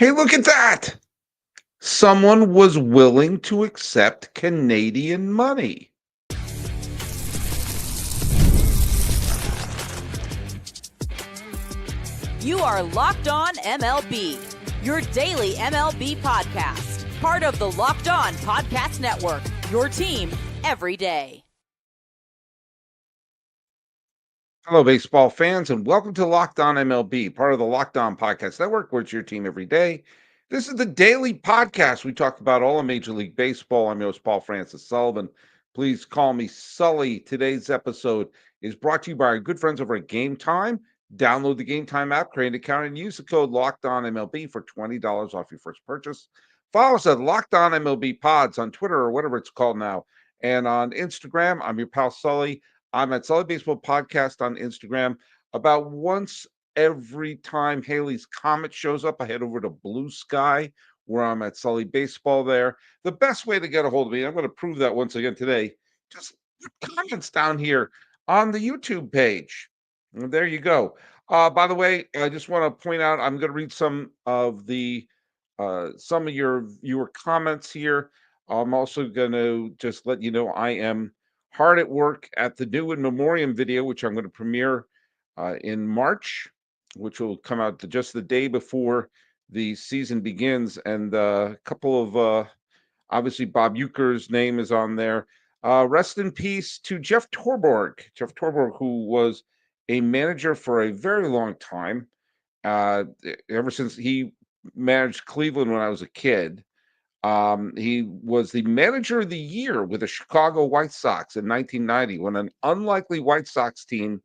Hey, look at that. Someone was willing to accept Canadian money. You are Locked On MLB, your daily MLB podcast. Part of the Locked On Podcast Network, your team every day. Hello, baseball fans, and welcome to Locked On MLB, part of the Locked On Podcast Network, where it's your team every day. This is the daily podcast. We talk about all of Major League Baseball. I'm your host, Paul Francis Sullivan. Please call me Sully. Today's episode is brought to you by our good friends over at Game Time. Download the Game Time app, create an account, and use the code Locked On MLB for $20 off your first purchase. Follow us at Locked On MLB Pods on Twitter or whatever it's called now. And on Instagram, I'm your pal Sully. I'm at Sully Baseball Podcast on Instagram. About once every time Haley's Comet shows up, I head over to Blue Sky, where I'm at Sully Baseball there. The best way to get a hold of me, I'm going to prove that once again today, just put comments down here on the YouTube page. And there you go. By the way, I just want to point out, I'm going to read some of your viewer comments here. I'm also going to just let you know I am hard at work at the new In Memoriam video, which I'm going to premiere in March, which will come out just the day before the season begins. And a couple of, obviously, Bob Euchre's name is on there. Rest in peace to Jeff Torborg. Jeff Torborg, who was a manager for a very long time, ever since he managed Cleveland when I was a kid. He was the manager of the year with the Chicago White Sox in 1990 when an unlikely White Sox team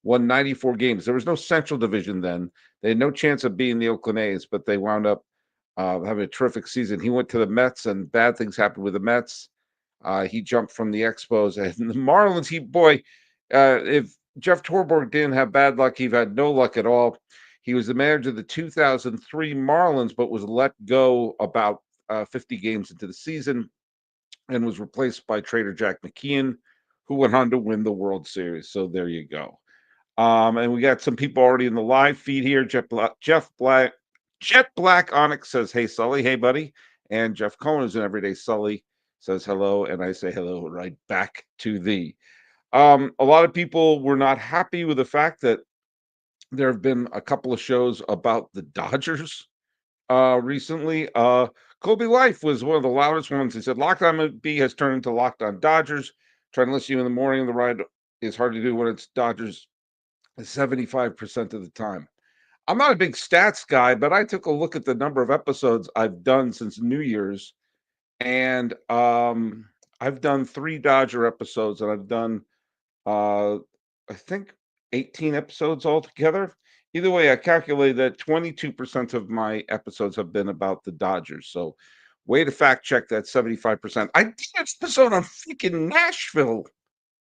won 94 games. There was no Central Division then. They had no chance of being the Oakland A's, but they wound up having a terrific season. He went to the Mets, and bad things happened with the Mets. He jumped from the Expos, and the Marlins. If Jeff Torborg didn't have bad luck, he had no luck at all. He was the manager of the 2003 Marlins, but was let go about 50 games into the season and was replaced by Trader Jack McKeon, who went on to win the World Series. So there you go. And we got some people already in the live feed here. Jet Black Onyx says, "Hey Sully, hey buddy," and Jeff Cohen is an everyday Sully says hello, and I say hello right back to thee. A lot of people were not happy with the fact that there have been a couple of shows about the Dodgers recently. Kobe Life was one of the loudest ones. He said Locked On MLB has turned into Locked On Dodgers. Trying to listen to you in the morning. The ride is hard to do when it's Dodgers 75% of the time. I'm not a big stats guy, but I took a look at the number of episodes I've done since New Year's, and I've done 3 Dodger episodes, and I've done I think 18 episodes altogether. Either way, I calculated that 22% of my episodes have been about the Dodgers. So, way to fact check that 75%. I did an episode on freaking Nashville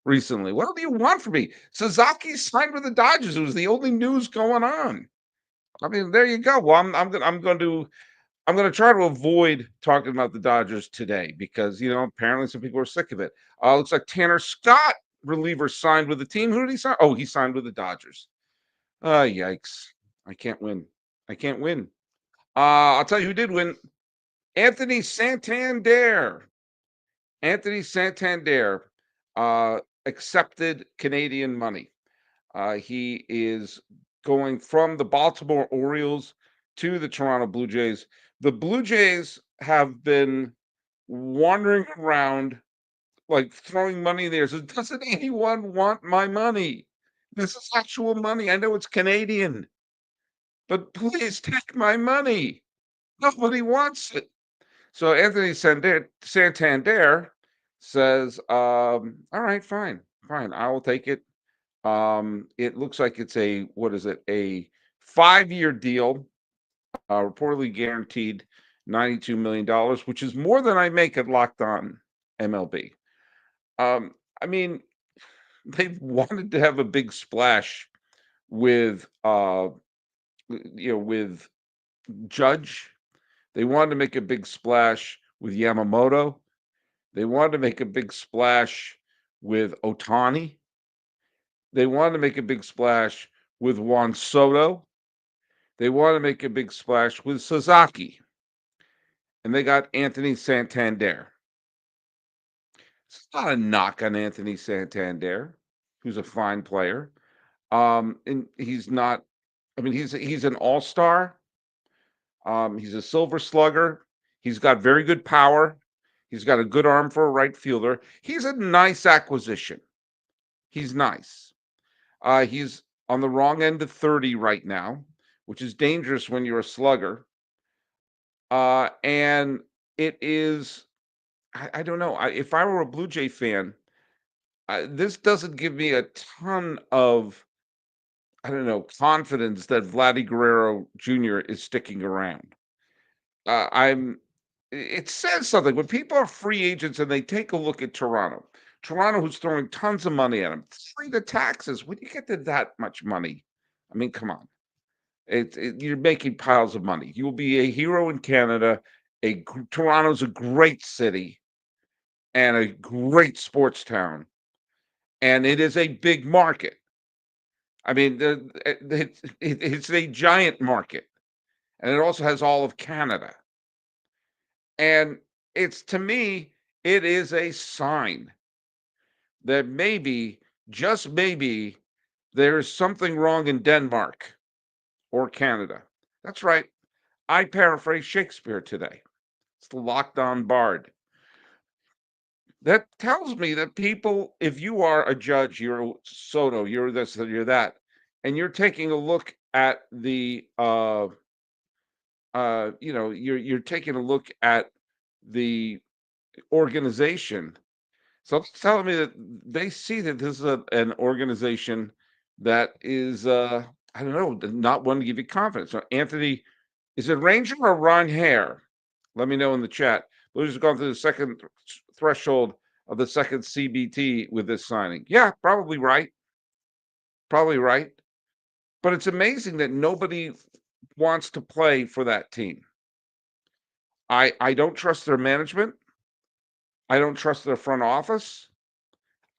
recently. What do you want from me? Sasaki signed with the Dodgers. It was the only news going on. I mean, there you go. Well, I'm going to try to avoid talking about the Dodgers today because, apparently some people are sick of it. Looks like Tanner Scott, reliever, signed with the team. Who did he sign? Oh, he signed with the Dodgers. Yikes. I can't win. I'll tell you who did win. Anthony Santander. Anthony Santander accepted Canadian money. He is going from the Baltimore Orioles to the Toronto Blue Jays. The Blue Jays have been wandering around like throwing money there. So doesn't anyone want my money? This is actual money. I know it's Canadian, but please take my money. Nobody wants it. So Anthony Santander says, all right, fine, I will take it. It looks like it's a 5-year deal, reportedly guaranteed $92 million, which is more than I make at Locked On MLB. I mean, they've wanted to have a big splash with with Judge. They wanted to make a big splash with Yamamoto. They wanted to make a big splash with Ohtani. They wanted to make a big splash with Juan Soto. They want to make a big splash with Sasaki, and they got Anthony Santander. It's not a knock on Anthony Santander, who's a fine player. And he's not. I mean, he's an all-star. He's a silver slugger. He's got very good power. He's got a good arm for a right fielder. He's a nice acquisition. He's nice. He's on the wrong end of 30 right now, which is dangerous when you're a slugger. And it is, I don't know. If I were a Blue Jay fan, this doesn't give me a ton of, I don't know, confidence that Vladdy Guerrero Jr. is sticking around. I'm it says something when people are free agents and they take a look at Toronto. Toronto, who's throwing tons of money at them, free the taxes. When you get to that much money, I mean, come on, you're making piles of money. You will be a hero in Canada. Toronto's a great city and a great sports town, and it is a big market. I mean, it's a giant market, and it also has all of Canada. And it's to me, it is a sign that maybe, just maybe, there's something wrong in Denmark or Canada. That's right. I paraphrase Shakespeare today. It's the Locked On Bard. That tells me that people, if you are a judge, you're a Soto, you're this, you're that, and you're taking a look at the you're taking a look at the organization. So it's telling me that they see that this is an organization that is, I don't know, not one to give you confidence. So Anthony, is it Ranger or Ron Hare? Let me know in the chat. Blues have gone through the second threshold of the second CBT with this signing. Yeah, probably right. Probably right. But it's amazing that nobody wants to play for that team. I don't trust their management. I don't trust their front office.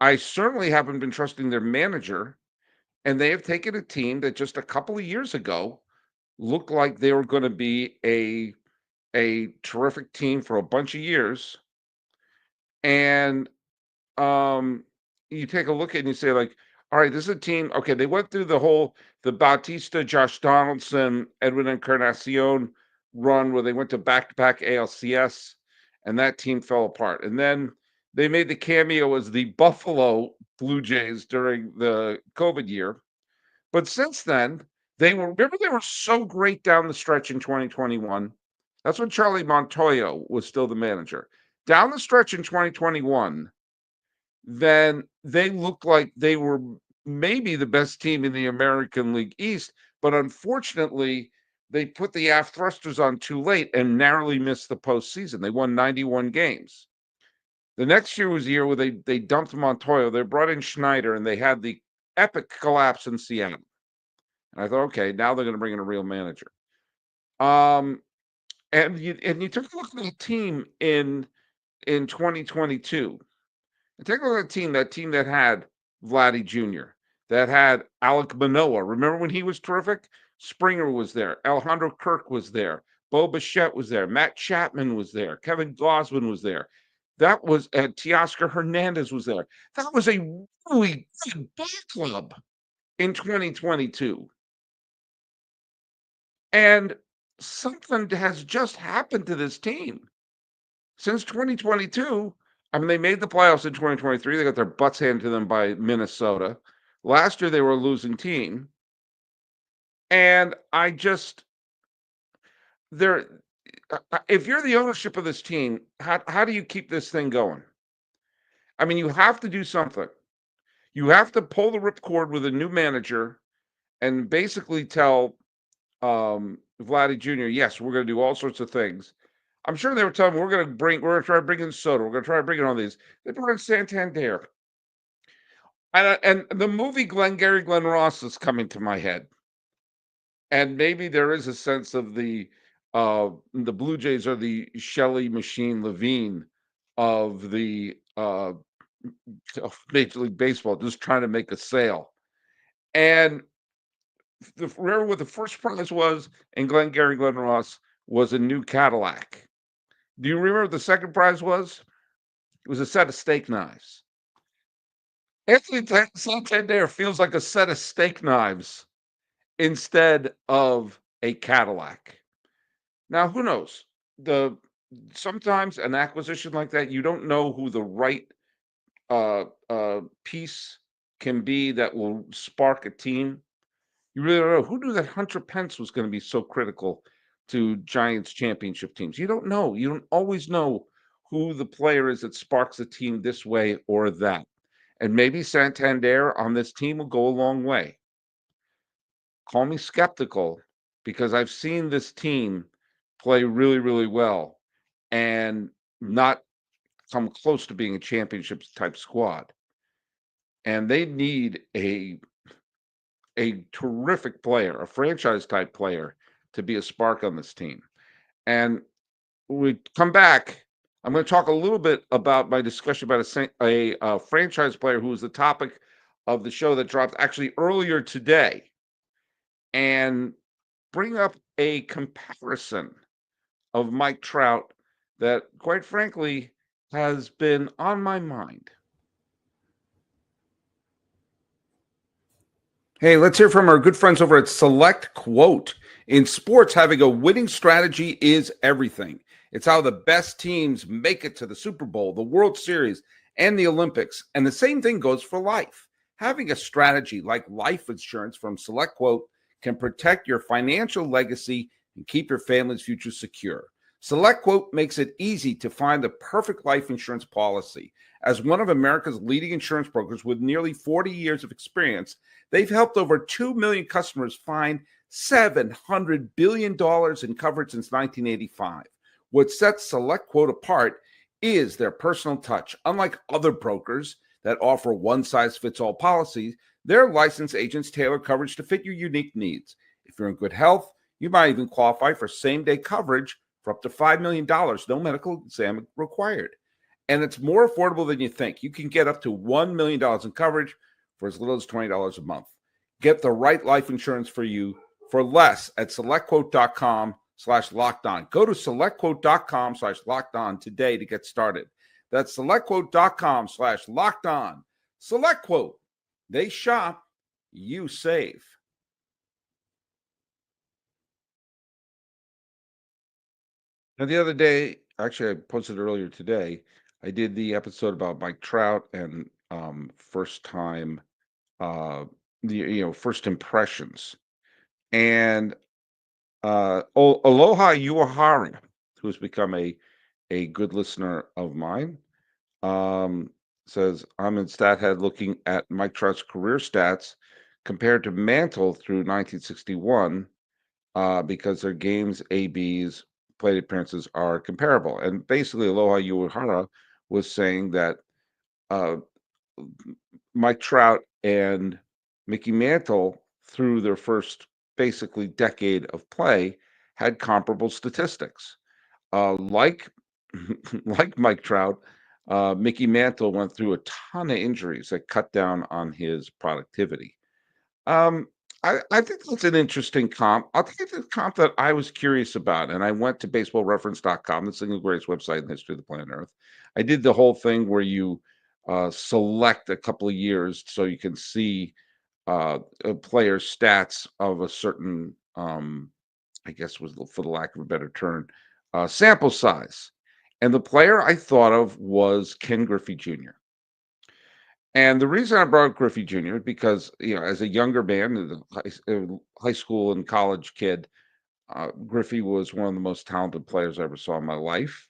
I certainly haven't been trusting their manager, and they have taken a team that just a couple of years ago looked like they were going to be a terrific team for a bunch of years. And you take a look at it and you say, like, all right, this is a team. Okay, they went through the Bautista, Josh Donaldson, Edwin Encarnacion run where they went to back-to-back ALCS, and that team fell apart. And then they made the cameo as the Buffalo Blue Jays during the COVID year. But since then, they were so great down the stretch in 2021. That's when Charlie Montoyo was still the manager. Down the stretch in 2021, then they looked like they were maybe the best team in the American League East, but unfortunately, they put the aft thrusters on too late and narrowly missed the postseason. They won 91 games. The next year was the year where they dumped Montoyo. They brought in Schneider, and they had the epic collapse in Seattle. And I thought, okay, now they're going to bring in a real manager. And you took a look at the team in 2022. And take a look at that team that had Vladdy Jr., that had Alek Manoah. Remember when he was terrific? Springer was there. Alejandro Kirk was there. Bo Bichette was there. Matt Chapman was there. Kevin Gosman was there. That was Teoscar Hernandez was there. That was a really good ball club in 2022. And something has just happened to this team. Since 2022, I mean, they made the playoffs in 2023. They got their butts handed to them by Minnesota. Last year, they were a losing team. And if you're the ownership of this team, how do you keep this thing going? I mean, you have to do something. You have to pull the ripcord with a new manager and basically tell Vladdy Jr., yes, we're going to do all sorts of things. I'm sure they were telling me we're going to try to bring in Soto. We're going to try to bring in all these. They brought in Santander. And the movie Glengarry Glen Ross is coming to my head. And maybe there is a sense of the Blue Jays are the Shelley Machine Levine of the of Major League Baseball, just trying to make a sale. And remember what the first prize was in Glengarry Glen Ross was a new Cadillac. Do you remember what the second prize was? It was a set of steak knives. Anthony Santander feels like a set of steak knives instead of a Cadillac. Now, who knows? The Sometimes an acquisition like that, you don't know who the right piece can be that will spark a team. You really don't know. Who knew that Hunter Pence was going to be so critical to Giants championship teams? You don't know. You don't always know who the player is that sparks a team this way or that. And maybe Santander on this team will go a long way. Call me skeptical because I've seen this team play really, really well and not come close to being a championship type squad. And they need a terrific player, a franchise type player to be a spark on this team. And when we come back, I'm going to talk a little bit about my discussion about a franchise player who was the topic of the show that dropped actually earlier today, and bring up a comparison of Mike Trout that, quite frankly, has been on my mind. Hey, let's hear from our good friends over at Select Quote. In sports, having a winning strategy is everything. It's how the best teams make it to the Super Bowl, the World Series, and the Olympics. And the same thing goes for life. Having a strategy like life insurance from Select Quote can protect your financial legacy and keep your family's future secure. Select Quote makes it easy to find the perfect life insurance policy. As one of America's leading insurance brokers with nearly 40 years of experience, they've helped over 2 million customers find $700 billion in coverage since 1985. What sets Select Quote apart is their personal touch. Unlike other brokers that offer one-size-fits-all policies, their licensed agents tailor coverage to fit your unique needs. If you're in good health, you might even qualify for same-day coverage for up to $5 million, no medical exam required. And it's more affordable than you think. You can get up to $1 million in coverage for as little as $20 a month. Get the right life insurance for you for less at selectquote.com/lockedon. Go to selectquote.com/lockedon today to get started. That's selectquote.com/lockedon. SelectQuote. They shop, you save. Now, the other day, actually, I posted earlier today, I did the episode about Mike Trout and first time, uh, first impressions. And Aloha Uehara, who's become a good listener of mine, um, says, I'm in StatHead looking at Mike Trout's career stats compared to Mantle through 1961 because their games, ABs, plate appearances are comparable. And basically, Aloha Uehara was saying that uh, Mike Trout and Mickey Mantle, through their first basically decade of play, had comparable statistics. Like like Mike Trout, Mickey Mantle went through a ton of injuries that cut down on his productivity. Um, I think that's an interesting comp. I'll tell you the comp that I was curious about, and I went to baseballreference.com, the single greatest website in the history of the planet Earth. I did the whole thing where you select a couple of years so you can see a player's stats of a certain, I guess was for the lack of a better term, sample size. And the player I thought of was Ken Griffey Jr. And the reason I brought up Griffey Jr. is because, as a younger man, as a high school and college kid, Griffey was one of the most talented players I ever saw in my life.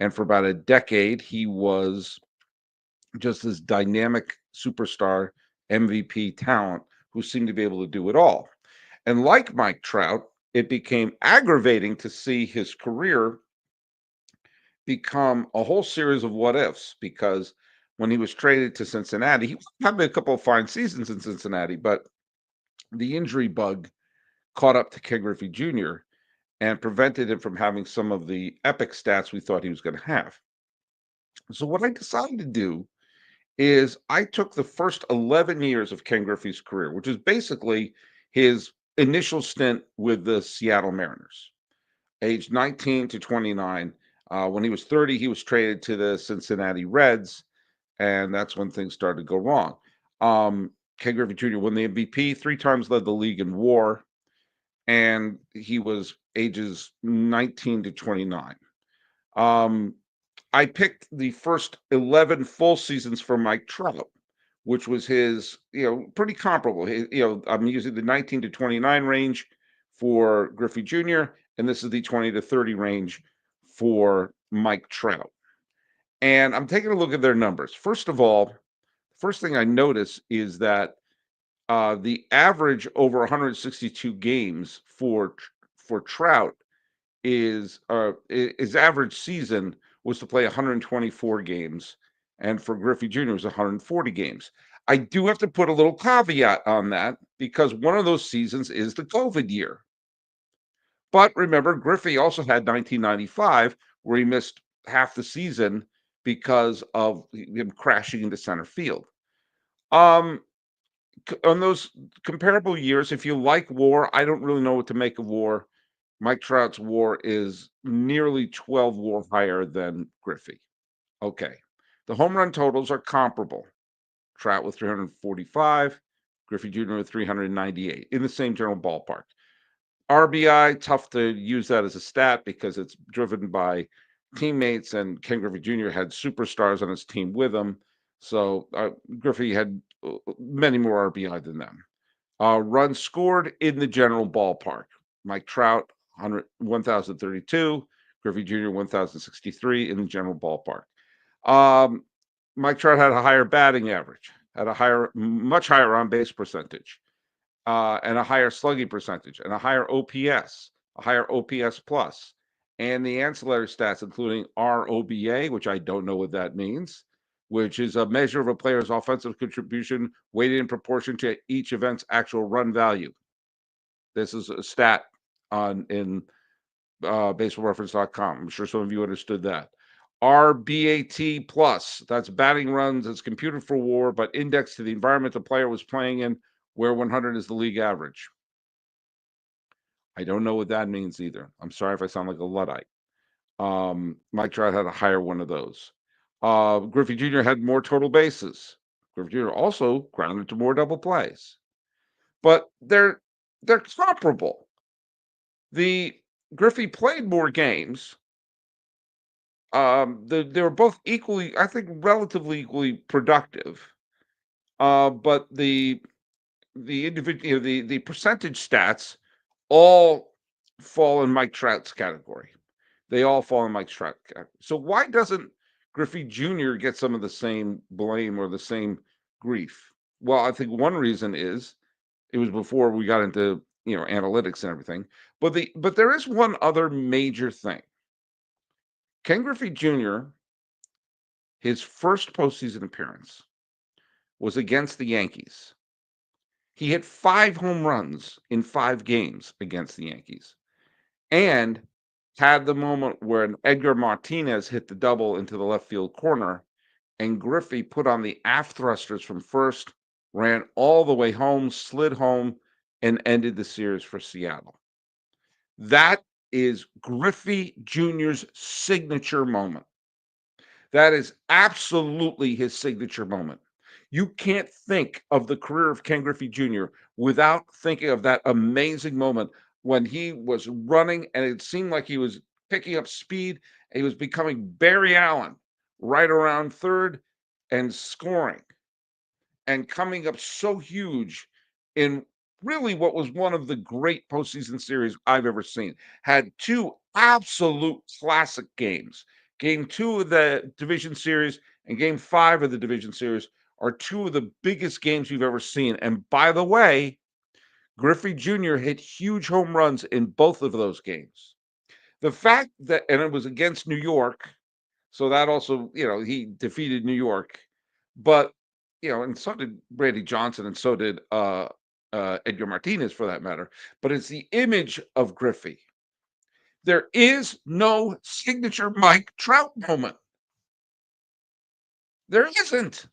And for about a decade, he was just this dynamic superstar MVP talent who seemed to be able to do it all. And like Mike Trout, it became aggravating to see his career become a whole series of what ifs, because when he was traded to Cincinnati, he had a couple of fine seasons in Cincinnati, but the injury bug caught up to Ken Griffey Jr. and prevented him from having some of the epic stats we thought he was going to have. So what I decided to do is I took the first 11 years of Ken Griffey's career, which is basically his initial stint with the Seattle Mariners, aged 19 to 29. When he was 30, he was traded to the Cincinnati Reds, and that's when things started to go wrong. Ken Griffey Jr. won the MVP, 3 times led the league in WAR, and he was ages 19 to 29. I picked the first 11 full seasons for Mike Trout, which was his, pretty comparable. I'm using the 19 to 29 range for Griffey Jr., and this is the 20 to 30 range for Mike Trout. And I'm taking a look at their numbers. First of all, first thing I notice is that the average over 162 games for Trout is his average season was to play 124 games, and for Griffey Jr. was 140 games. I do have to put a little caveat on that because one of those seasons is the COVID year. But remember, Griffey also had 1995, where he missed half the season because of him crashing into center field. On those comparable years, if you like WAR, I don't really know what to make of WAR. Mike Trout's WAR is nearly 12 WAR higher than Griffey. Okay. The home run totals are comparable. Trout with 345, Griffey Jr. with 398, in the same general ballpark. RBI, tough to use that as a stat because it's driven by teammates, and Ken Griffey Jr. had superstars on his team with him. So Griffey had many more RBI than them. Runs scored in the general ballpark. Mike Trout, 1,032. Griffey Jr., 1,063 in the general ballpark. Mike Trout had a higher batting average, had a much higher on-base percentage, and a higher slugging percentage, and a higher OPS, a higher OPS plus, and the ancillary stats, including ROBA, which I don't know what that means, which is a measure of a player's offensive contribution weighted in proportion to each event's actual run value. This is a stat in baseballreference.com. I'm sure some of you understood that. RBAT plus, that's batting runs. It's computed for WAR, but indexed to the environment the player was playing in, where 100 is the league average. I don't know what that means either. I'm sorry if I sound like a Luddite. Mike Trout had a higher one of those. Griffey Jr. had more total bases. Griffey Jr. also grounded to more double plays. But they're comparable. The Griffey played more games. They were both equally, I think, relatively equally productive. But the individual, the percentage stats all fall in Mike Trout's category. They all fall in Mike Trout category. So why doesn't Griffey Jr. get some of the same blame or the same grief? Well, I think one reason is it was before we got into analytics and everything. But there is one other major thing. Ken Griffey Jr., his first postseason appearance was against the Yankees. He hit 5 home runs in 5 games against the Yankees and had the moment where Edgar Martinez hit the double into the left field corner, and Griffey put on the aft thrusters from first, ran all the way home, slid home, and ended the series for Seattle. That is Griffey Jr.'s signature moment. That is absolutely his signature moment. You can't think of the career of Ken Griffey Jr. without thinking of that amazing moment when he was running and it seemed like he was picking up speed and he was becoming Barry Allen right around third and scoring and coming up so huge in really what was one of the great postseason series I've ever seen. Had 2 absolute classic games. Game 2 of the division series and game 5 of the division series are 2 of the biggest games you've ever seen. And by the way, Griffey Jr. hit huge home runs in both of those games. The fact that, and it was against New York, so that also, he defeated New York, but, and so did Brady Johnson, and so did Edgar Martinez for that matter. But it's the image of Griffey. There is no signature Mike Trout moment. There isn't.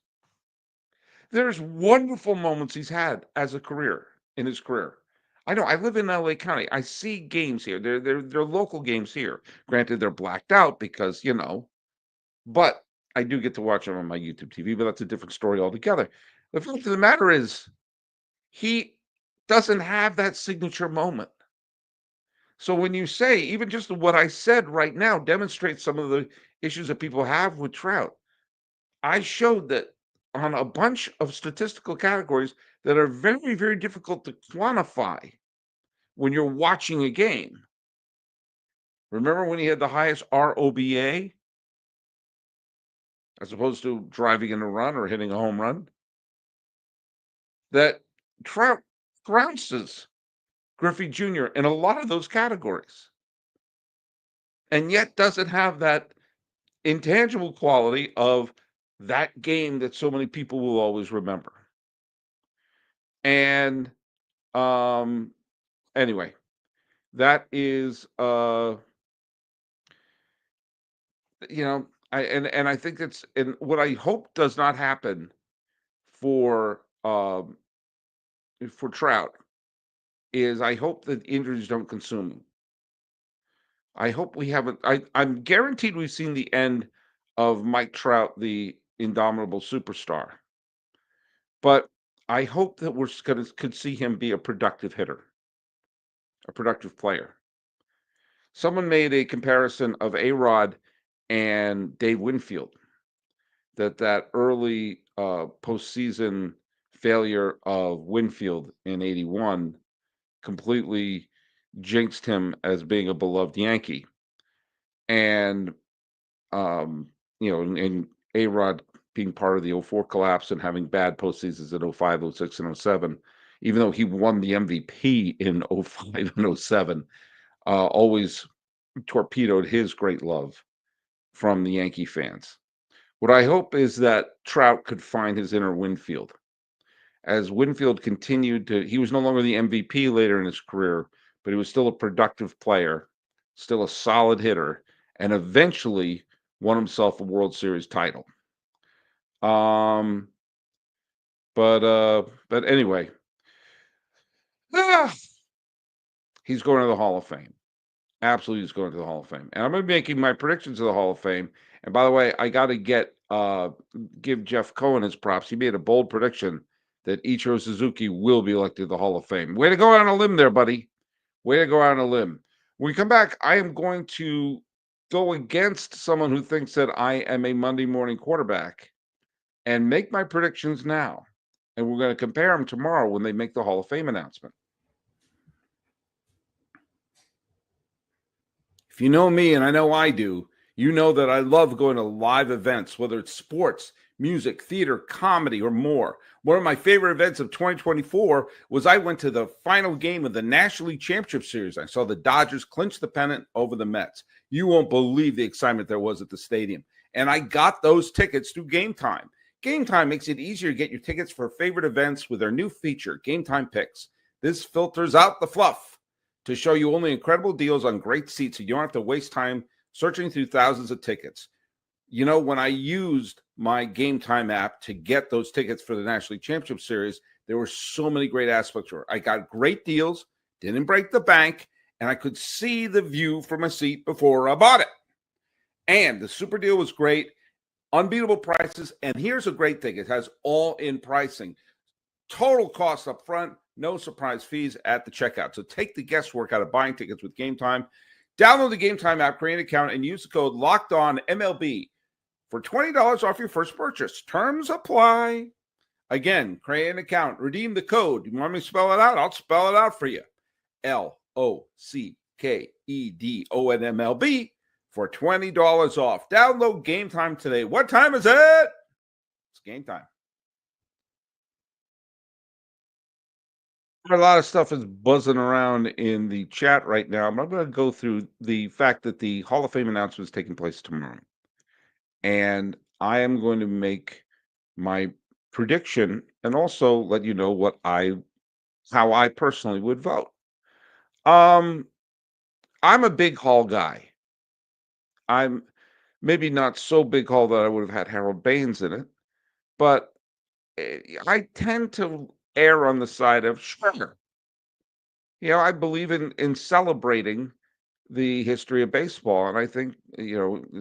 There's wonderful moments he's had as a career in his career. I know I live in LA County. I see games here. They're local games here. Granted, they're blacked out because, but I do get to watch them on my YouTube TV, but that's a different story altogether. The fact of the matter is he doesn't have that signature moment. So when you say even just what I said right now demonstrates some of the issues that people have with Trout. I showed that on a bunch of statistical categories that are very, very difficult to quantify when you're watching a game. Remember when he had the highest ROBA as opposed to driving in a run or hitting a home run? That Trout trounces Griffey Jr. in a lot of those categories, and yet doesn't have that intangible quality of that game that so many people will always remember. And anyway, that is I think it's and what I hope does not happen for Trout is I hope that injuries don't consume him. I hope we haven't I'm guaranteed we've seen the end of Mike Trout, the indomitable superstar. But I hope that could see him be a productive hitter, a productive player. Someone made a comparison of A-Rod and Dave Winfield, that early postseason failure of Winfield in '81 completely jinxed him as being a beloved Yankee. And and A-Rod being part of the '04 collapse and having bad postseasons in '05, '06, and '07, even though he won the MVP in '05 and '07, always torpedoed his great love from the Yankee fans. What I hope is that Trout could find his inner Winfield. As Winfield he was no longer the MVP later in his career, but he was still a productive player, still a solid hitter, and eventually won himself a World Series title. But anyway, he's going to the Hall of Fame. Absolutely, he's going to the Hall of Fame. And I'm going to be making my predictions of the Hall of Fame. And by the way, I got to give Jeff Cohen his props. He made a bold prediction that Ichiro Suzuki will be elected to the Hall of Fame. Way to go out on a limb there, buddy. Way to go out on a limb. When we come back, I am going to go against someone who thinks that I am a Monday morning quarterback and make my predictions now. And we're going to compare them tomorrow when they make the Hall of Fame announcement. If you know me, and I know I do, you know that I love going to live events, whether it's sports, music, theater, comedy, or more. One of my favorite events of 2024 was I went to the final game of the National League Championship Series. I saw the Dodgers clinch the pennant over the Mets. You won't believe the excitement there was at the stadium. And I got those tickets through Game Time. Game Time makes it easier to get your tickets for favorite events with their new feature, Game Time Picks. This filters out the fluff to show you only incredible deals on great seats so you don't have to waste time searching through thousands of tickets. You know, when I used my Game Time app to get those tickets for the National League Championship Series, there were so many great aspects to it. I got great deals, didn't break the bank, and I could see the view from a seat before I bought it. And the super deal was great, unbeatable prices, and here's a great thing. It has all-in pricing. Total cost up front, no surprise fees at the checkout. So take the guesswork out of buying tickets with Game Time. Download the Game Time app, create an account, and use the code LOCKEDONMLB for $20 off your first purchase. Terms apply. Again, create an account, redeem the code. You want me to spell it out? I'll spell it out for you. LOCKEDONMLB for $20 off. Download Game Time today. What time is it? It's game time. A lot of stuff is buzzing around in the chat right now. I'm going to go through the fact that the Hall of Fame announcement is taking place tomorrow. And I am going to make my prediction and also let you know how I personally would vote. I'm a big Hall guy. I'm maybe not so big Hall that I would have had Harold Baines in it, but I tend to err on the side of sure. I believe in celebrating the history of baseball, and I think,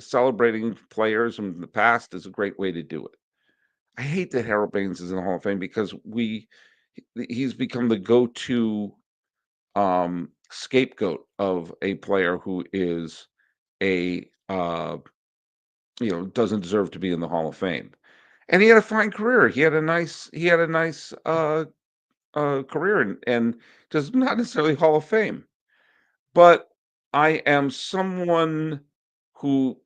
celebrating players from the past is a great way to do it. I hate that Harold Baines is in the Hall of Fame because he's become the go-to scapegoat of a player who is a doesn't deserve to be in the Hall of Fame. And he had a fine career. He had a nice career and just not necessarily Hall of Fame. But I am someone who,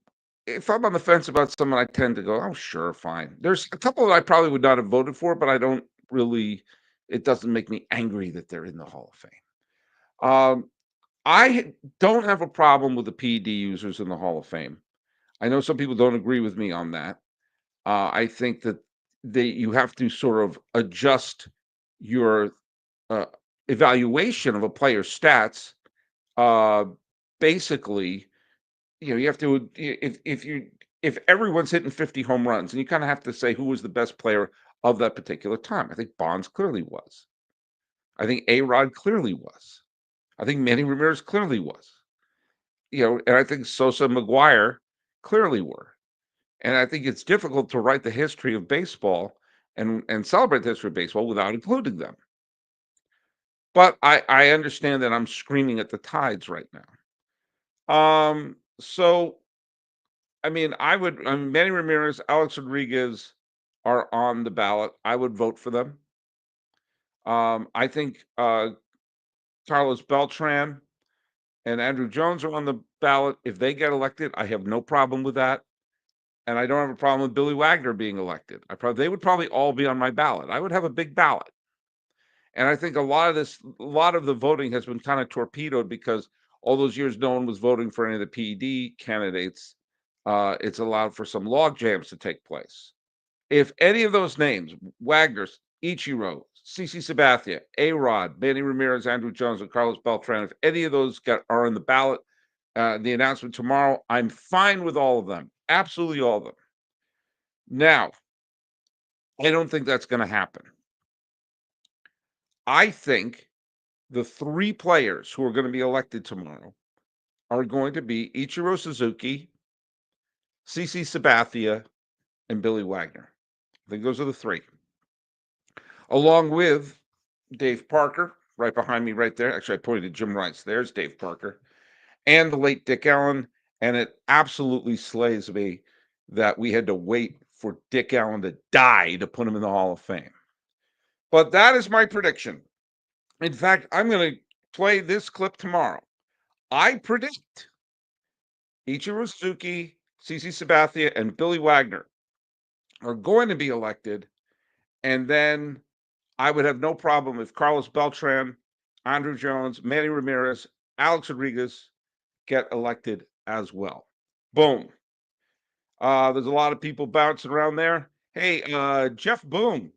if I'm on the fence about someone, I tend to go, "Oh, sure, fine." There's a couple that I probably would not have voted for, but I don't really it doesn't make me angry that they're in the Hall of Fame. Um, don't have a problem with the PED users in the Hall of Fame. I know some people don't agree with me on that. I think that you have to sort of adjust your uh, evaluation of a player's stats. Uh, Basically, you have to if everyone's hitting 50 home runs, and you kind of have to say who was the best player of that particular time. I think Bonds clearly was. I think A-Rod clearly was. I think Manny Ramirez clearly was. And I think Sosa and McGuire clearly were. And I think it's difficult to write the history of baseball and celebrate the history of baseball without including them. But I understand that I'm screaming at the tides right now. So I mean, Manny Ramirez, Alex Rodriguez are on the ballot. I would vote for them. I think Carlos Beltran and Andrew Jones are on the ballot. If they get elected, I have no problem with that. And I don't have a problem with Billy Wagner being elected. They would probably all be on my ballot. I would have a big ballot. And I think a lot of the voting has been kind of torpedoed because all those years no one was voting for any of the PED candidates. It's allowed for some log jams to take place. If any of those names, Wagner, Ichiro, CC Sabathia, A-Rod, Manny Ramirez, Andrew Jones, and Carlos Beltran, if any of those are on the ballot, the announcement tomorrow, I'm fine with all of them. Absolutely all of them. Now, I don't think that's going to happen. I think the three players who are going to be elected tomorrow are going to be Ichiro Suzuki, CC Sabathia, and Billy Wagner. I think those are the three. Along with Dave Parker, right behind me, right there. Actually, I pointed to Jim Rice. There's Dave Parker, and the late Dick Allen. And it absolutely slays me that we had to wait for Dick Allen to die to put him in the Hall of Fame. But that is my prediction. In fact, I'm going to play this clip tomorrow. I predict Ichiro Suzuki, CC Sabathia, and Billy Wagner are going to be elected. And then I would have no problem if Carlos Beltran, Andrew Jones, Manny Ramirez, Alex Rodriguez get elected as well. Boom. There's a lot of people bouncing around there. Hey, Jeff Boone.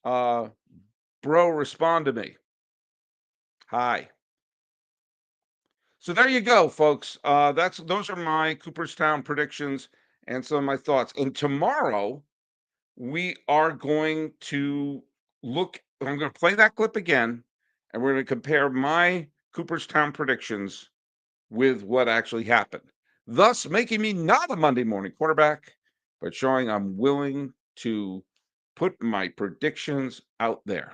Bro, respond to me. Hi. So there you go, folks. Those are my Cooperstown predictions and some of my thoughts. And tomorrow we are going to I'm going to play that clip again, and we're going to compare my Cooperstown predictions with what actually happened, thus making me not a Monday morning quarterback, but showing I'm willing to put my predictions out there.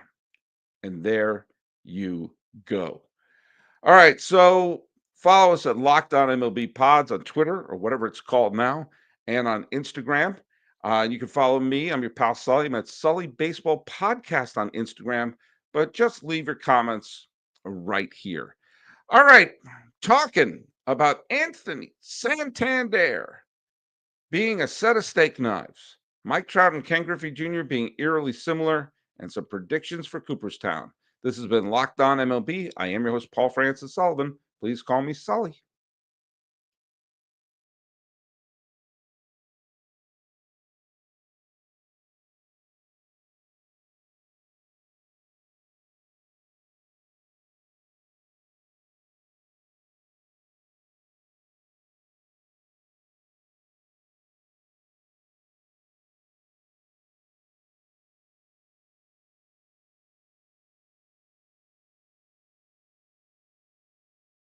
And there you go. All right, so follow us at Locked On MLB Pods on Twitter or whatever it's called now, and on Instagram. You can follow me. I'm your pal Sully. I'm at Sully Baseball Podcast on Instagram, but just leave your comments right here. All right, talking about Anthony Santander being a set of steak knives, Mike Trout and Ken Griffey Jr. being eerily similar, and some predictions for Cooperstown. This has been Locked On MLB. I am your host, Paul Francis Sullivan. Please call me Sully.